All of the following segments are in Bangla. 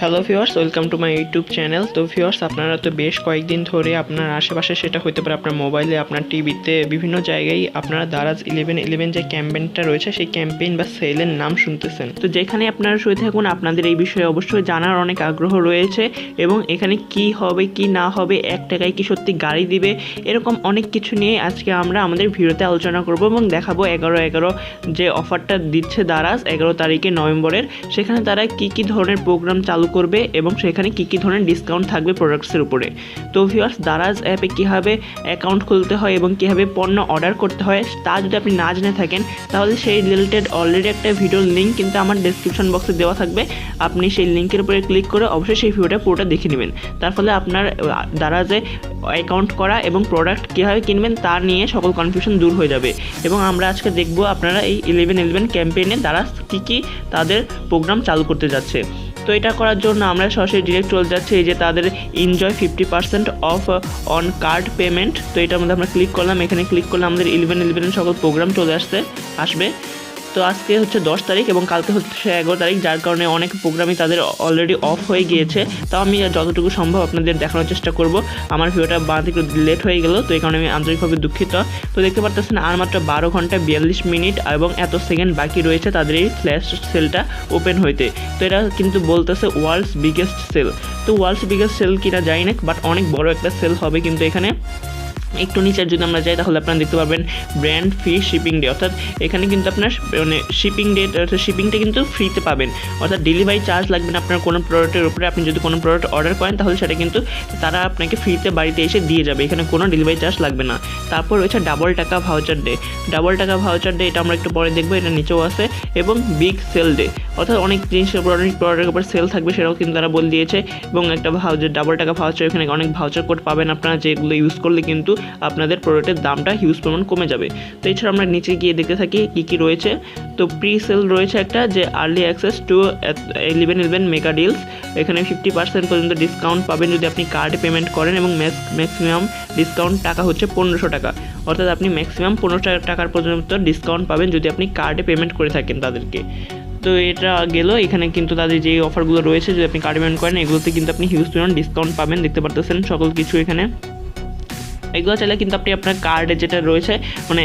Hello viewers, welcome to my YouTube channel. তো ভিউয়ার্স, আপনারা তো বেশ কয়েকদিন ধরে আপনার আশেপাশে, সেটা হতে পারে আপনার মোবাইলে, আপনার টিভিতে, বিভিন্ন জায়গায় আপনারা দারাজ 1111 যে ক্যাম্পেইনটা রয়েছে সেই ক্যাম্পেইন বা সেলের নাম শুনতেছেন। তো যেখানে আপনারা শুয়ে থাকুন, আপনাদের এই বিষয়ে অবশ্যই জানার অনেক আগ্রহ রয়েছে এবং এখানে কি হবে কি না হবে, 1 টাকায় কি সত্যি গাড়ি দিবে, এরকম অনেক কিছু নিয়ে আজকে আমরা আমাদের ভিডিওতে আলোচনা করব এবং দেখাবো 11/11 যে অফারটা দিচ্ছে দারাজ 11 তারিখে নভেম্বরের, সেখানে তারা কি কি ধরনের প্রোগ্রাম চালু করবে এবং সেখানে কি কি ধরনের ডিসকাউন্ট থাকবে প্রোডাক্টসের উপরে। তো ভিউয়ার্স, দারাজ অ্যাপে কীভাবে অ্যাকাউন্ট খুলতে হয় এবং কীভাবে পণ্য অর্ডার করতে হয় তা যদি আপনি না জেনে থাকেন, তাহলে সেই রিলেটেড অলরেডি একটা ভিডিওর লিঙ্ক কিন্তু আমার ডেসক্রিপশন বক্সে দেওয়া থাকবে। আপনি সেই লিঙ্কের উপরে ক্লিক করে অবশ্যই সেই ভিডিওটা পুরোটা দেখে নেবেন। তার ফলে আপনার দারাজে অ্যাকাউন্ট করা এবং প্রোডাক্ট কীভাবে কিনবেন তা নিয়ে সকল কনফিউশন দূর হয়ে যাবে। এবং আমরা আজকে দেখব আপনারা এই 1111 ক্যাম্পেইনে দারাজ কী কী তাদের প্রোগ্রাম চালু করতে যাচ্ছে। তো এটা করার জন্য আমরা সরাসরি ডিরেক্ট চলে যাচ্ছি এই যে তাদের enjoy 50% of on card payment. তো এটার মধ্যে আমরা ক্লিক করলাম, এখানে ক্লিক করলে আমাদের 1111 সকল প্রোগ্রাম চলে আসবে। তো আজকে হচ্ছে 10 তারিখ এবং কালকে হচ্ছে 11 তারিখ, যার কারণে অনেক প্রোগ্রামই তাদের অলরেডি অফ হয়ে গিয়েছে। তাও আমি যতটুকু সম্ভব আপনাদের দেখানোর চেষ্টা করব। আমার ভিডিওটা বানাতে একটু লেট হয়ে গেল, তো এই কারণে আমি আন্তরিকভাবে দুঃখিত। তো দেখতে পারতেছেন আর মাত্র 12 ঘন্টা 42 মিনিট এবং এত সেকেন্ড বাকি রয়েছে তাদের এই ফ্ল্যাশ সেলটা ওপেন হইতে। তো এটা কিন্তু বলতেছে ওয়ার্ল্ডস বিগেস্ট সেল। তো ওয়ার্ল্ডস বিগেস্ট সেল কিনা জানি না, বাট অনেক বড় একটা সেল হবে। কিন্তু এখানে একটু নিচে যদি আমরা যাই তাহলে আপনারা দেখতে পাবেন ব্র্যান্ড ফ্রি শিপিং ডে, অর্থাৎ এখানে কিন্তু আপনার মানে শিপিং ডে, অর্থাৎ শিপিংটা কিন্তু ফ্রিতে পাবেন, অর্থাৎ ডেলিভারি চার্জ লাগবে না আপনার কোনো প্রোডাক্টের উপরে। আপনি যদি কোনো প্রোডাক্ট অর্ডার করেন তাহলে সেটা কিন্তু তারা আপনাকে ফ্রিতে বাড়িতে এসে দিয়ে যাবে, এখানে কোনো ডেলিভারি চার্জ লাগবে না। তারপর রয়েছে ডাবল টাকা ভাউচার ডে। ডাবল টাকা ভাউচার ডে এটা আমরা একটু পরে দেখবো, এটা নিচেও আছে। এবং বিগ সেল ডে, অর্থাৎ অনেক জিনিসের উপর, অনেক প্রোডাক্টের উপর সেল থাকবে, সেটাও কিন্তু তারা বলে দিয়েছে। এবং একটা ডাবল টাকা ভাউচার, এখানে অনেক ভাউচার কোড পাবেন আপনারা, যেগুলো ইউজ করলে কিন্তু আপনাদের প্রোডাক্টের দামটা হিউজ পরিমাণ কমে যাবে। তো এছাড়া আমরা নিচে গিয়ে দেখতে থাকি কী কী রয়েছে। তো প্রি সেল রয়েছে একটা, যে early access to 1111 mega deals. এখানে 50% পর্যন্ত ডিসকাউন্ট পাবেন যদি আপনি কার্ডে পেমেন্ট করেন এবং ম্যাক্সিমাম ডিসকাউন্ট টাকা হচ্ছে 1500 টাকা, অর্থাৎ আপনি ম্যাক্সিমাম 1500 টাকার পর্যন্ত ডিসকাউন্ট পাবেন যদি আপনি কার্ডে পেমেন্ট করে থাকেন তাদেরকে। তো এটা গেল, এখানে কিন্তু তাদের যে অফারগুলো রয়েছে যদি আপনি কার্ডে পেমেন্ট করেন এগুলোতে কিন্তু আপনি হিউজ পরিমাণ ডিসকাউন্ট পাবেন। দেখতে পারতেছেন সকল কিছু এখানে। এগুলো চাইলে কিন্তু আপনি আপনার কার্ডে যেটা রয়েছে, মানে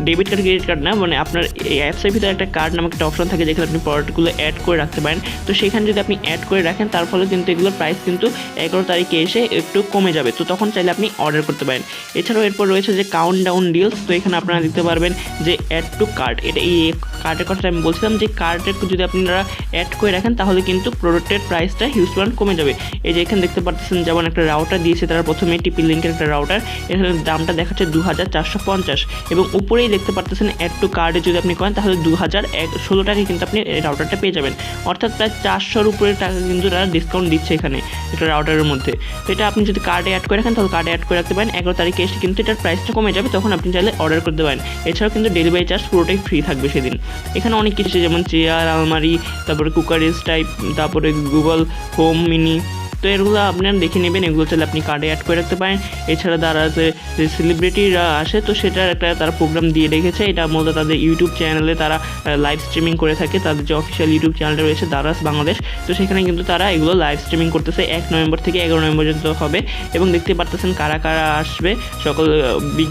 ডেবিট কার্ড ক্রেডিট কার্ড না, মানে আপনার এই অ্যাপসের ভিতরে একটা কার্ড নামক একটা অপশন থাকে যেখানে আপনি প্রোডাক্টগুলো অ্যাড করে রাখতে পারেন। তো সেখানে যদি আপনি অ্যাড করে রাখেন তার ফলে কিন্তু এগুলোর প্রাইস কিন্তু 11 তারিখে এসে একটু কমে যাবে। তো তখন চাইলে আপনি অর্ডার করতে পারেন। এছাড়াও এরপর রয়েছে যে কাউন্ট ডাউন ডিলস। তো এখানে আপনারা দেখতে পারবেন যে অ্যাড টু কার্ড, এটা এই কার্ডের কথাটা আমি বলছিলাম, যে কার্ডের যদি আপনারা অ্যাড করে রাখেন তাহলে কিন্তু প্রোডাক্টের প্রাইসটা হিউজ পরিমাণ কমে যাবে। এই যে এখানে দেখতে পাচ্ছেন যেমন একটা রাউটার দিয়েছে তারা, প্রথমে টিপি লিঙ্কের একটা রাউটার, এখানে দামটা দেখাচ্ছে 2450 এবং উপরেই দেখতে পারতেছেন অ্যাড টু কার্ডে যদি আপনি করেন তাহলে 2016 টাকায় কিন্তু আপনি এই রাউটারটা পেয়ে যাবেন, অর্থাৎ প্রায় 400-র উপরে টাকা কিন্তু তারা ডিসকাউন্ট দিচ্ছে এখানে একটা রাউটারের মধ্যে। তো এটা আপনি যদি কার্ডে অ্যাড করে রাখেন তাহলে কার্ডে অ্যাড করে রাখতে পারেন, 11 তারিখে এসে কিন্তু এটার প্রাইসটা কমে যাবে, তখন আপনি চাইলে অর্ডার করতে পারেন। এছাড়াও কিন্তু ডেলিভারি চার্জ পুরোটাই ফ্রি থাকবে সেদিন। এখানে অনেক কিছু যেমন চেয়ার, আলমারি, তারপরে কুকারেজ টাইপ, তারপরে গুগল হোম মিনি, তো এগুলো আপনারা দেখে নেবেন। এগুলো চাইলে আপনি কার্ডে অ্যাড করে রাখতে পারেন। এছাড়া দারাজে যে সেলিব্রিটিরা আসে তো সেটার একটা তারা প্রোগ্রাম দিয়ে রেখেছে, এটা মূলত তাদের ইউটিউব চ্যানেলে তারা লাইভ স্ট্রিমিং করে থাকে, তাদের যে অফিসিয়াল ইউটিউব চ্যানেলটা রয়েছে দারাজ বাংলাদেশ। তো সেখানে কিন্তু তারা এগুলো লাইভ স্ট্রিমিং করতেছে 1 নভেম্বর থেকে 11 নভেম্বর পর্যন্ত হবে। এবং দেখতে পারতেছেন কারা কারা আসবে, সকল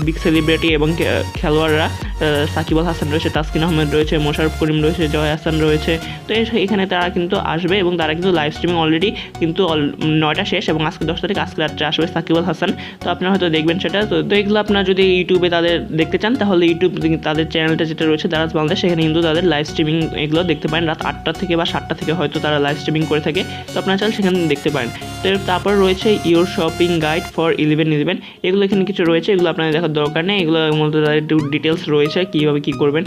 বিগ সেলিব্রিটি এবং খেলোয়াড়রা। সাকিব আল হাসান রয়েছে, তাসকিন আহমেদ রয়েছে, মোশাররফ করিম রয়েছে, জয় হাসান রয়েছে। তো এখানে তারা কিন্তু আসবে এবং তারা কিন্তু লাইভ স্ট্রিমিং অলরেডি কিন্তু 9টা শেষ এবং আজকে 10 তারিখ, আজকে রাত্রে আসবে সাকিব আল হাসান। তো আপনারা হয়তো দেখবেন সেটা। তো এগুলো আপনারা যদি ইউটিউবে তাদের দেখতে চান তাহলে ইউটিউব তাদের চ্যানেলটা যেটা রয়েছে দারাজ বাংলাদেশ, সেখানে কিন্তু তাদের লাইভ স্ট্রিমিং এগুলো দেখতে পারেন। রাত 8টা থেকে বা 7টা থেকে হয়তো তারা লাইভ স্ট্রিমিং করে থাকে, তো আপনারা চাইলে সেখানে দেখতে পারেন। তো তারপর রয়েছে ইউর শপিং গাইড ফর 1111, এগুলো এখানে কিছু রয়েছে, এগুলো আপনাদের দেখার দরকার নেই, এগুলো মূলত তাদের একটু ডিটেলস রয়েছে কীভাবে কী করবেন।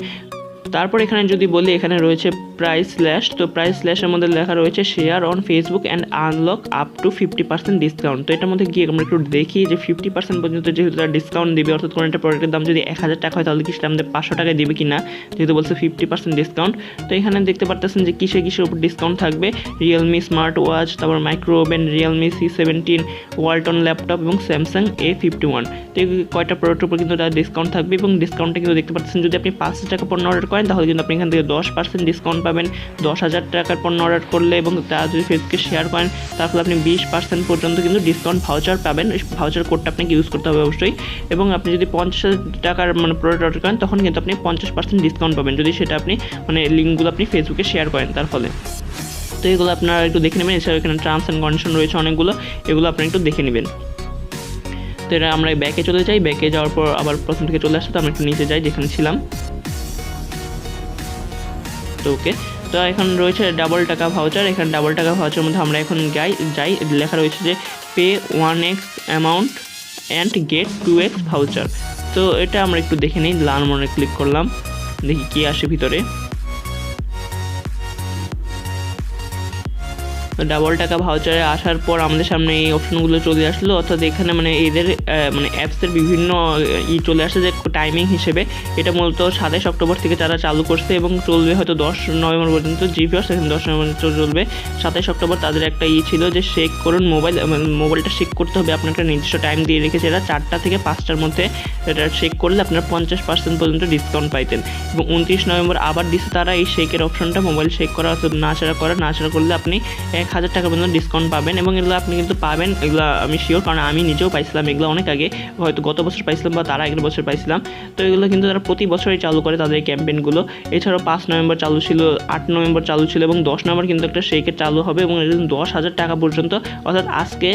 তারপর এখানে যদি বলি, এখানে রয়েছে প্রাইস স্ল্যাশ। তো প্রাইস স্ল্যাশের মধ্যে লেখা রয়েছে share on Facebook and unlock up to 50% discount. তো এটার মধ্যে গিয়ে আমরা একটু দেখি যে 50% পর্যন্ত যেহেতু তারা ডিসকাউন্ট দেবে, অর্থাৎ কোনো একটা প্রোডাক্টের দাম যদি 1000 টাকা হয় তাহলে কি সেটা আমাদের 500 টাকায় দেবে কি না, যেহেতু বলছে 50% ডিসকাউন্ট। তো এখানে দেখতে পারতেছেন যে কিসের উপর ডিসকাউন্ট থাকবে, রিয়েলমি স্মার্ট ওয়াচ, তারপর micro oven, Realme C17, Walton laptop এবং স্যামসাং A51। তো এই কয়টা প্রোডাক্টের উপর কিন্তু তার ডিসকাউন্ট থাকবে এবং ডিসকাউন্টটা কিন্তু দেখতে পাচ্ছেন যদি আপনি 5,000 টাকা পণ্য অর্ডার করেন পারেন তাহলে কিন্তু আপনি এখান থেকে 10% ডিসকাউন্ট পাবেন 10,000 টাকার পণ্য অর্ডার করলে, এবং তা যদি ফেসবুকে শেয়ার করেন তাহলে আপনি 20% পর্যন্ত কিন্তু ডিসকাউন্ট ভাউচার পাবেন। ভাউচার কোডটা আপনাকে ইউজ করতে হবে অবশ্যই, এবং আপনি যদি 50,000 টাকার মানে প্রোডাক্ট অর্ডার করেন তখন কিন্তু আপনি 50% ডিসকাউন্ট পাবেন যদি সেটা আপনি মানে লিঙ্কগুলো আপনি ফেসবুকে শেয়ার করেন তার ফলে। তো এগুলো আপনারা একটু দেখে নেবেন। এছাড়া এখানে টার্মস অ্যান্ড কন্ডিশন রয়েছে অনেকগুলো, এগুলো আপনারা একটু দেখে নেবেন। তো এটা আমরা ব্যাকে চলে যাই, ব্যাকে যাওয়ার পর আবার প্রথম থেকে চলে আসতে আমরা একটু নিচে যাই যেখানে ছিলাম। তো ওকে, তো এখন রয়েছে ডাবল টাকা ভাউচার। এখানে ডাবল টাকা ভাউচারের মধ্যে আমরা এখন যাই লেখা রয়েছে যে pay 1x amount and get 2x voucher. তো এটা আমরা একটু দেখে নিই, লাল মনে ক্লিক করলাম, দেখি কি আসে ভিতরে। ডাবল টাকা ভাউচারে আসার পর আমাদের সামনে এই অপশনগুলো চলে আসলো, অর্থাৎ এখানে মানে এদের মানে অ্যাপসের বিভিন্ন চলে আসে যে টাইমিং হিসেবে। এটা মূলত 27 অক্টোবর থেকে তারা চালু করছে এবং চলবে হয়তো 10 নভেম্বর পর্যন্ত। জিপিএস এখন 10 নভেম্বর চলবে। 27 অক্টোবর তাদের একটা ছিল যে শেক করুন মোবাইলটা শেক করতে হবে, আপনার একটা নির্দিষ্ট টাইম দিয়ে রেখেছে এরা 4টা থেকে 5টার মধ্যে। এটা শেক করলে আপনারা 50% পর্যন্ত ডিসকাউন্ট পাইতেন। এবং 29 নভেম্বর আবার দিচ্ছে তারা এই শেকের অপশনটা, মোবাইল শেক করা অর্থাৎ নাড়াচাড়া করলে আপনি 1,000 টাকা পর্যন্ত ডিসকাউন্ট পাবেন। এবং এগুলো আপনি কিন্তু পাবেন, এগুলো আমি শিওর, কারণ আমি নিজেও পাইছিলাম এগুলো অনেক আগে, হয়তো গত বছর পাইছিলাম বা তার আগের বছর পাইছিলাম। তো এগুলো কিন্তু তারা প্রতি বছরই চালু করে তাদের এই ক্যাম্পেইনগুলো। এছাড়াও 5 নভেম্বর চালু ছিল, 8 নভেম্বর চালু ছিল এবং 10 নভেম্বর কিন্তু একটা শেকের চালু হবে এবং এটা 10,000 টাকা পর্যন্ত, অর্থাৎ আজকে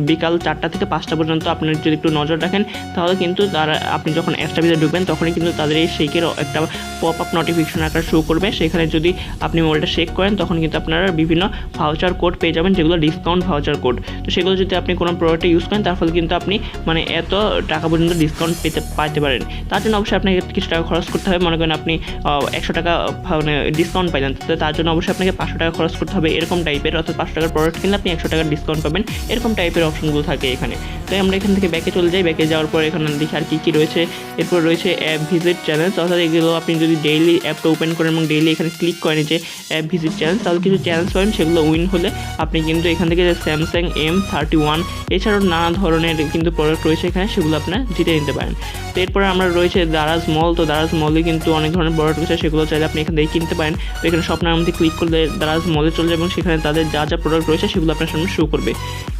বিকাল 4টা থেকে 5টা পর্যন্ত আপনার যদি একটু নজর রাখেন তাহলে কিন্তু তারা আপনি যখন অ্যাপসটা ভিতরে ঢুকবেন তখনই কিন্তু তাদের এই শেকের একটা পপ আপ নোটিফিকেশন আকার শো করবে। সেখানে যদি আপনি মোবাইলটা শেক করেন তখন কিন্তু আপনারা বিভিন্ন ভাউচার কোড পেয়ে যাবেন যেগুলো ডিসকাউন্ট ভাউচার কোড। তো সেগুলো যদি আপনি কোনো প্রোডাক্টে ইউজ করেন তার ফলে কিন্তু আপনি মানে এত টাকা পর্যন্ত ডিসকাউন্ট পাইতে পারেন। তার জন্য অবশ্যই আপনাকে কিছু টাকা খরচ করতে হবে। মনে করেন আপনি 100 টাকা মানে ডিসকাউন্ট পাইলেন, তো তার জন্য অবশ্যই আপনাকে 500 টাকা খরচ করতে হবে এরকম টাইপের, অর্থাৎ 500 টাকার প্রোডাক্ট কিনলে আপনি 100 টাকার ডিসকাউন্ট পাবেন, এরকম টাইপের অপশনগুলো থাকে এখানে। তো আমরা এখান থেকে ব্যাকে চলে যাই, ব্যাকে যাওয়ার পর এখানে দেখি আর কী রয়েছে। এরপর রয়েছে অ্যাপ ভিজিট চ্যালেঞ্জ, অর্থাৎ এগুলো আপনি যদি ডেইলি অ্যাপটা ওপেন করেন এবং ডেইলি এখানে ক্লিক করেন যে অ্যাপ ভিজিট চ্যালেঞ্জ, তাহলে কিছু চ্যালেঞ্জ পাবেন, সেগুলো উইন হলে আপনি কিন্তু এখান থেকে যে স্যামসাং M31 এছাড়াও নানা ধরনের কিন্তু প্রোডাক্ট রয়েছে এখানে, সেগুলো আপনারা জিতে নিতে পারেন। তো এরপরে আমরা রয়েছে দারাজ মল। তো দারাজ মলে কিন্তু অনেক ধরনের প্রোডাক্ট রয়েছে, সেগুলো চাইলে আপনি এখান থেকে কিনতে পারেন। তো এখানে স্বপ্নের মধ্যে ক্লিক করলে দারাজ মলে চলে যাবে এবং সেখানে তাদের যা যা প্রোডাক্ট রয়েছে সেগুলো আপনার সামনে শো করবে।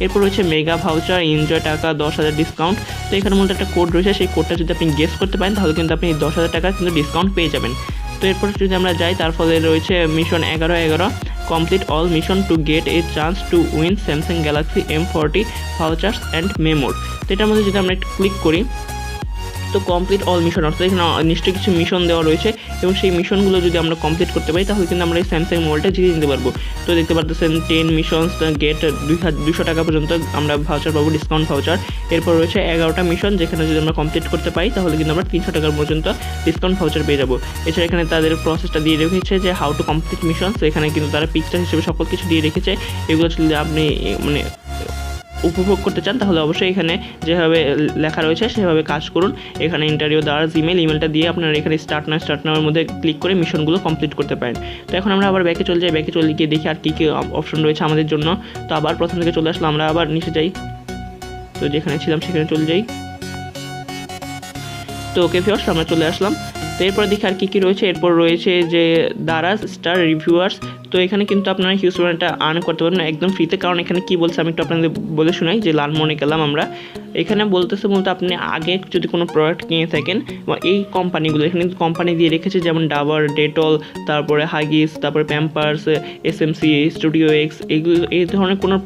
এরপর রয়েছে মেগা ভাউচার, এনজয় টাকা 10,000 ডিসকাউন্ট। তো এখানে মধ্যে একটা কোড রয়েছে, সেই কোডটা যদি আপনি গেস করতে পারেন তাহলে কিন্তু আপনি 10,000 টাকা কিন্তু ডিসকাউন্ট পেয়ে যাবেন। তো এরপর যদি আমরা যাই তার ফলে রয়েছে mission 11 complete all mission to get a chance to win Samsung Galaxy M40 vouchers and মেমোর। তো এটার মধ্যে যদি আমরা একটু ক্লিক করি তো কমপ্লিট অল মিশন, অর্থাৎ এখানে নিশ্চয়ই কিছু মিশন দেওয়া রয়েছে এবং সেই মিশনগুলো যদি আমরা কমপ্লিট করতে পারি তাহলে কিন্তু আমরা এই স্যামসাং মোবাইলটা জিতে নিতে পারবো। তো দেখতে পাচ্ছেন 10 মিশনস গেট 200 টাকা পর্যন্ত আমরা ভাউচার পাবো, ডিসকাউন্ট ভাউচার। এরপর রয়েছে 11টা মিশন, যেখানে যদি আমরা কমপ্লিট করতে পারি তাহলে কিন্তু আমরা 300 টাকার পর্যন্ত ডিসকাউন্ট ভাউচার পেয়ে যাবো। এছাড়া এখানে তাদের প্রসেসটা দিয়ে রেখেছে যে হাউ টু কমপ্লিট মিশনস, এখানে কিন্তু তারা পিকচার হিসেবে সকল কিছু দিয়ে রেখেছে। এগুলো যদি আপনি মানে উপভোগ করতে চান তাহলে অবশ্যই এখানে যেভাবে লেখা রয়েছে সেভাবে কাজ করুন। এখানে ইন্টারভিউ দ্বারা ইমেলটা দিয়ে আপনারা এখানে স্টার্ট নাওয়ের মধ্যে ক্লিক করে মিশনগুলো কমপ্লিট করতে পারেন। তো এখন আমরা আবার ব্যাকে চলে যাই, ব্যাকে চলে গিয়ে দেখি আর কী কী অপশন রয়েছে আমাদের জন্য। তো আবার প্রথম থেকে চলে আসলাম, আমরা আবার নিচে যাই, তো যেখানে ছিলাম সেখানে চলে যাই। তো ওকে ভিউয়ার্স, আমরা চলে আসলাম। তো এরপর দেখি আর কী কী রয়েছে। এরপর রয়েছে যে দারাজ স্টার রিভিউয়ার্স। তো এখানে কিন্তু আপনারা হিউজ পরিমাণটা আর্ন করতে পারবেন একদম ফ্রিতে, কারণ এখানে কী বলছে আমি একটু আপনাদের বলে শোনাই যে লাল মনে গেলাম আমরা। এখানে বলতেছে মূলত আপনি আগে যদি কোনো প্রোডাক্ট কিনে থাকেন বা এই কোম্পানিগুলো, এখানে কিন্তু কোম্পানি দিয়ে রেখেছে যেমন ডাবার, ডেটল, তারপরে হাগিস, তারপরে প্যাম্পার্স, SMC, স্টুডিও এক্স, এগুলো এই ধরনের কোনো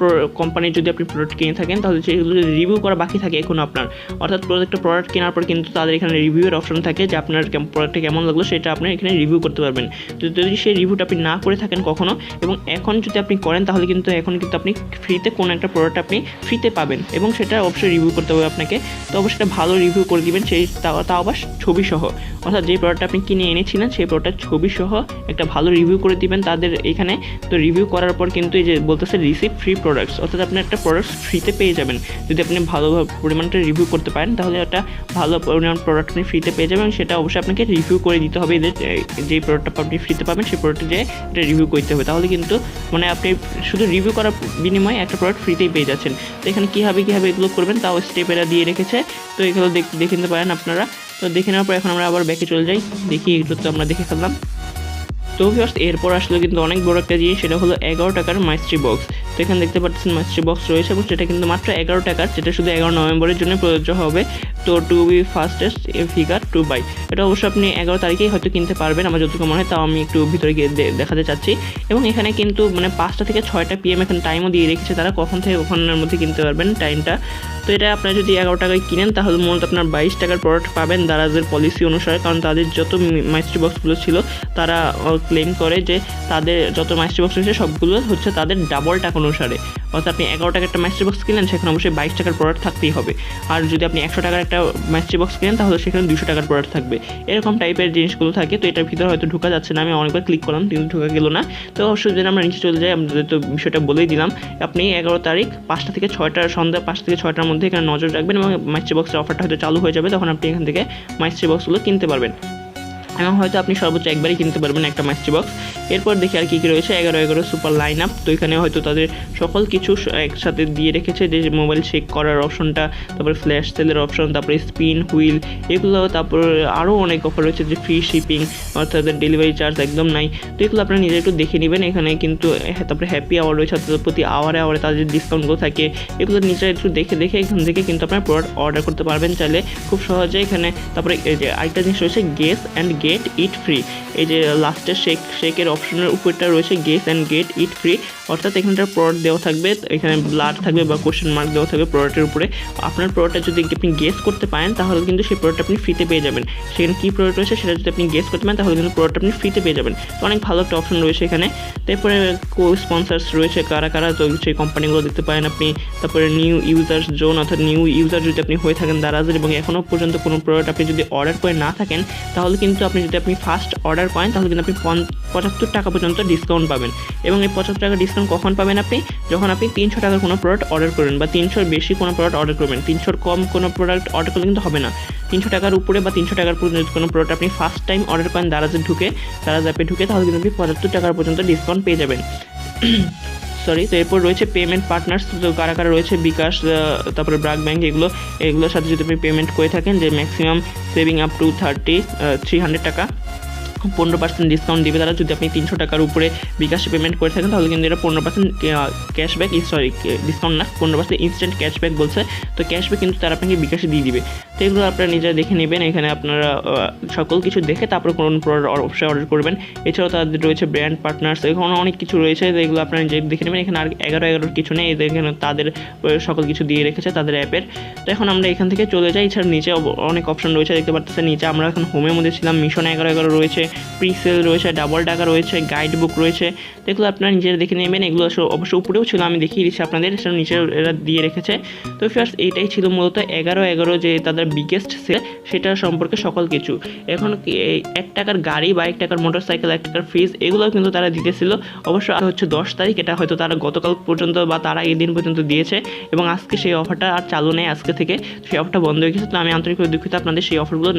কোম্পানির যদি আপনি প্রোডাক্ট কিনে থাকেন তাহলে সেগুলো যদি রিভিউ করা বাকি থাকে এখন আপনার, অর্থাৎ প্রত্যেকটা প্রোডাক্ট কেনার পর কিন্তু তাদের এখানে রিভিউয়ের অপশন থাকে যে আপনার প্রোডাক্টটা কেমন লাগলো সেটা আপনি এখানে রিভিউ করতে পারবেন। তো যদি সেই রিভিউটা আপনি না করে থাকেন কখনো এবং এখন যদি আপনি করেন তাহলে কিন্তু এখন কিন্তু আপনি ফ্রিতে কোনো একটা প্রোডাক্ট আপনি ফ্রিতে পাবেন এবং সেটা অবশ্যই রিভিউ করতে হবে আপনাকে। তো অবশ্যই একটা ভালো রিভিউ করে দিবেন, সেই তাও আবার ছবি সহ, অর্থাৎ যে প্রোডাক্টটা আপনি কিনে এনেছিলেন সেই প্রোডাক্টের ছবি সহ একটা ভালো রিভিউ করে দিবেন তাদের এখানে। তো রিভিউ করার পর কিন্তু এই যে বলতেছে রিসিভ ফ্রি প্রোডাক্টস, অর্থাৎ আপনি একটা প্রোডাক্ট ফ্রিতে পেয়ে যাবেন যদি আপনি ভালো পরিমাণটা রিভিউ করতে পারেন, তাহলে একটা ভালো পরিমাণ প্রোডাক্ট আপনি ফ্রিতে পেয়ে যাবেন। সেটা অবশ্যই আপনাকে রিভিউ করে দিতে হবে, যেই প্রোডাক্টটা আপনি ফ্রিতে পাবেন সেই প্রোডাক্টে যে এটা রিভিউ করতে হবে, তাহলে কিন্তু মানে আপনি শুধু রিভিউ করার বিনিময়ে একটা প্রোডাক্ট ফ্রিতেই পেয়ে যাচ্ছেন। তো এখানে কীভাবে এগুলো করবেন তাও স্টেপ এরা দিয়ে রেখেছে, তো এগুলো দেখে নিতে পারেন আপনারা। তো দেখে নেওয়ার পর এখন আমরা আবার ব্যাকে চলে যাই, দেখি এগুলো তো আমরা দেখে ফেললাম। তো ভিউয়ার্স এরপর আসলে কিন্তু অনেক বড় একটা জিনিস, সেটা হলো 11 টাকার মাইস্ট্রি বক্স। তো এখানে দেখতে পাচ্ছেন মাইস্ট্রি বক্স রয়েছে এবং সেটা কিন্তু মাত্র 11 টাকার, যেটা শুধু 11 নভেম্বরের জন্য প্রযোজ্য হবে। তো to be fastest figure to buy, এটা অবশ্যই আপনি 11 তারিখেই হয়তো কিনতে পারবেন আমার যতটুকু মনে হয়, তাও আমি একটু ভিতরে গিয়ে দেখাতে চাচ্ছি। এবং এখানে কিন্তু মানে 5টা থেকে 6টা PM এখানে টাইমও দিয়ে রেখেছে তারা, কখন থেকে কখনের মধ্যে কিনতে পারবেন টাইমটা। তো এটা আপনারা যদি 11 টাকায় কিনেন তাহলে মূলত আপনার 22 টাকার প্রোডাক্ট পাবেন দারাজের পলিসি অনুসারে, কারণ তাদের যত মাইস্ট্রি বক্সগুলো ছিল তারা ক্লেম করে যে তাদের যত মাইস্ট্রি বক্স রয়েছে সবগুলো হচ্ছে তাদের ডাবল টাকা অনুসারে। অর্থাৎ আপনি 11 টাকার একটা মাইস্ট্রি বক্স কিনেন সেখানে অবশ্যই 22 টাকার প্রোডাক্ট থাকতেই হবে। আর যদি আপনি 100 টাকার একটা মাইস্ট্রি বক্স কিনেন তাহলে সেখানে 200 টাকার প্রোডাক্ট থাকবে। এরকম টাইপের জিনিসগুলো থাকে। তো এটার ভিতরে হয়তো ঢোকা যাচ্ছে না, আমি অনেকবার ক্লিক করলাম কিন্তু ঢোকা গেল না। তো অবশ্যই যদি আমরা নিচে চলে যাই, আমাদের তো বিষয়টা বলেই দিলাম। আপনি 11 তারিখ 5টা থেকে 6টা, সন্ধ্যা 5টা থেকে 6টার মধ্যে এখানে নজর রাখবেন এবং মাইস্ট্রি বক্সের অফারটা হয়তো চালু হয়ে যাবে, তখন আপনি এখান থেকে মাইস্ট্রি বক্সগুলো কিনতে পারবেন এবং হয়তো আপনি সর্বোচ্চ একবারই কিনতে পারবেন একটা মাইস্ট্রি বক্স। এরপর দেখি আর কী কী রয়েছে। 11 সুপার লাইন আপ। তো এখানে হয়তো তাদের সকল কিছু একসাথে দিয়ে রেখেছে, যে মোবাইল শেক করার অপশনটা, তারপরে ফ্ল্যাশ সেলের অপশন, তারপরে স্পিন হুইল, এগুলো, তারপর আরও অনেক অফার রয়েছে, যে ফ্রি শিপিং অর্থাৎ ডেলিভারি চার্জ একদম নাই। তো এগুলো আপনারা নিজে একটু দেখে নেবেন। এখানে কিন্তু তারপরে হ্যাপি আওয়ার রয়েছে, অর্থাৎ প্রতি আওয়ারে তাদের ডিসকাউন্টগুলো থাকে। এগুলো নিজে একটু দেখে এখান থেকে কিন্তু আপনার প্রোডাক্ট অর্ডার করতে পারবেন চাইলে খুব সহজে এখানে। তারপরে এই যে আরেকটা জিনিস রয়েছে, guess and get it free. এই যে লাস্টের শেকের অপশনের উপরটা রয়েছে guess and get it free, অর্থাৎ এখানটার প্রোডাক্ট দেওয়া থাকবে, এখানে ব্লাড থাকবে বা কোশ্চেন মার্ক দেওয়া থাকবে প্রোডাক্টের উপরে। আপনার প্রোডাক্টটা যদি আপনি গেস করতে পারেন তাহলে কিন্তু সেই প্রোডাক্ট আপনি ফ্রিতে পেয়ে যাবেন। সেখানে কী প্রোডাক্ট রয়েছে সেটা যদি আপনি গেস করতে পারেন তাহলে কিন্তু প্রোডাক্ট আপনি ফ্রিতে পেয়ে যাবেন। তো অনেক ভালো একটা অপশন রয়েছে এখানে। তারপরে কো স্পন্সার্স রয়েছে কারা কারা, তো সেই কোম্পানিগুলো দেখতে পারেন আপনি। তারপরে নিউ ইউজার্স জোন, অর্থাৎ নিউ ইউজার যদি আপনি হয়ে থাকেন দারাজের এবং এখনও পর্যন্ত কোনো প্রোডাক্ট আপনি যদি অর্ডার করে না থাকেন তাহলে কিন্তু আপনি যদি ফার্স্ট অর্ডার করেন তাহলে কিন্তু আপনি 75 টাকা পর্যন্ত ডিসকাউন্ট পাবেন। এবং এই 75 টাকা ডিসকাউন্ট কখন পাবেন আপনি, যখন আপনি 300 টাকার কোনো প্রোডাক্ট অর্ডার করবেন বা 300-র বেশি কোনো প্রোডাক্ট অর্ডার করবেন। 300-র কম কোনো প্রোডাক্ট অর্ডার করলে কিন্তু হবে না। 300 টাকার উপরে বা 300 টাকার পর্যন্ত কোনো প্রোডাক্ট আপনি ফার্স্ট টাইম অর্ডার করেন দারাজ অ্যাপে ঢুকে তাহলে কিন্তু আপনি 75 টাকার পর্যন্ত ডিসকাউন্ট পেয়ে যাবেন। সরি। তো এরপর রয়েছে পেমেন্ট পার্টনার্স। তো কারা কারা রয়েছে, বিকাশ, তারপরে ব্র্যাক ব্যাংক, এগুলোর সাথে যদি আপনি পেমেন্ট করে থাকেন, যে ম্যাক্সিমাম সেভিং আপ টু 300 টাকা 15% ডিসকাউন্ট দেবে তারা। যদি আপনি 300 টাকার উপরে বিকাশে পেমেন্ট করে থাকেন তাহলে কিন্তু এটা 15% ক্যাশব্যাক, ডিসকাউন্ট না, 15% ইনস্ট্যান্ট ক্যাশব্যাক বলছে। তো ক্যাশব্যাক কিন্তু তারা আপনাকে বিকাশে দিয়ে দিবে। তো এগুলো আপনারা নিজেরা দেখে নেবেন। এখানে আপনারা সকল কিছু দেখে তারপরে কোনো প্রোডাক্ট অবশ্যই অর্ডার করবেন। এছাড়াও তাদের রয়েছে ব্র্যান্ড পার্টনার্স, এখানে অনেক কিছু রয়েছে, এগুলো আপনারা নিজে দেখে নেবেন। এখানে আর 11 কিছু নেই, এখানে তাদের সকল কিছু দিয়ে রেখেছে তাদের অ্যাপের। তো এখন আমরা এখান থেকে চলে যাই। এছাড়া নিচে অনেক অপশন রয়েছে দেখতে পাচ্ছেন। নিচে আমরা এখন হোমের মধ্যে ছিলাম। মিশন 11 রয়েছে, প্রিসেল রয়েছে, ডাবল টাকা রয়েছে, গাইড বুক রয়েছে। এগুলো আপনারা নিজেরা দেখে নেবেন। এগুলো অবশ্য উপরেও ছিল, আমি দেখিয়ে দিচ্ছি আপনাদের, সেটা নিচে এরা দিয়ে রেখেছে। তো ফার্স্ট এইটাই ছিল মূলত 11 যে তাদের বিগেস্ট সেল, সেটার সম্পর্কে সকল কিছু। এখন 1 টাকার গাড়ি বা 1 টাকার মোটরসাইকেল, 1 টাকার ফ্রিজ, এগুলো কিন্তু তারা দিতেছিল। অবশ্য হচ্ছে 10 তারিখ, এটা হয়তো তারা গতকাল পর্যন্ত বা তার আগের দিন পর্যন্ত দিয়েছে এবং আজকে সেই অফারটা আর চালু নেই। আজকে থেকে সেই অফারটা বন্ধ হয়ে গেছে। তো আমি আন্তরিকভাবে দুঃখিত আপনাদের সেই অফারগুলো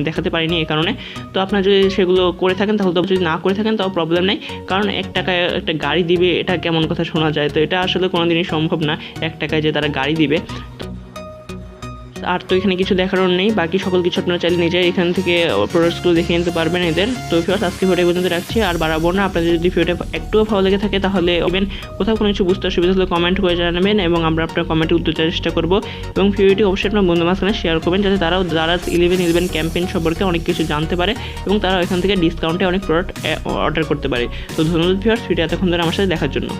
দেখাতে পারিনি এই কারণে। তো আপনারা যদি সেগুলো করে থাকেন তাহলে তো, যদি না করে থাকেন তাও প্রবলেম নেই, কারণ 1 টাকায় একটা গাড়ি দিবে এটা কেমন কথা শোনা যায়। তো এটা আসলে কোনোদিনই সম্ভব না 1 টাকায় যে তারা গাড়ি দিবে। আর তো এখানে কিছু দেখানোর নেই, বাকি সকল কিছু আপনারা চাইলে নিজে এখান থেকে প্রোডাক্টসগুলো দেখে নিতে পারবেন এদের। তো ফিওর্স আজকে ভিডিও পর্যন্ত রাখছি, আর বাড়াবো না। আপনাদের যদি ভিডিওটা একটুও ভালো লেগে থাকে তাহলে কোথাও কোনো কিছু বুঝতে অসুবিধা হলে কমেন্ট করে জানাবেন এবং আমরা আপনার কমেন্টে উত্তর দেওয়ার চেষ্টা করবো। এবং ভিডিওটি অবশ্যই আপনার বন্ধু মাঝখানে শেয়ার করবেন, যাতে তারাও দারাজ 11 ক্যাম্পেইন সম্পর্কে অনেক কিছু জানতে পারে এবং তারাও এখান থেকে ডিসকাউন্টে অনেক প্রোডাক্ট অর্ডার করতে পারে। তো ধন্যবাদ ফিওর্স, ভিডিও এতক্ষণ ধরে আমার সাথে দেখার জন্য।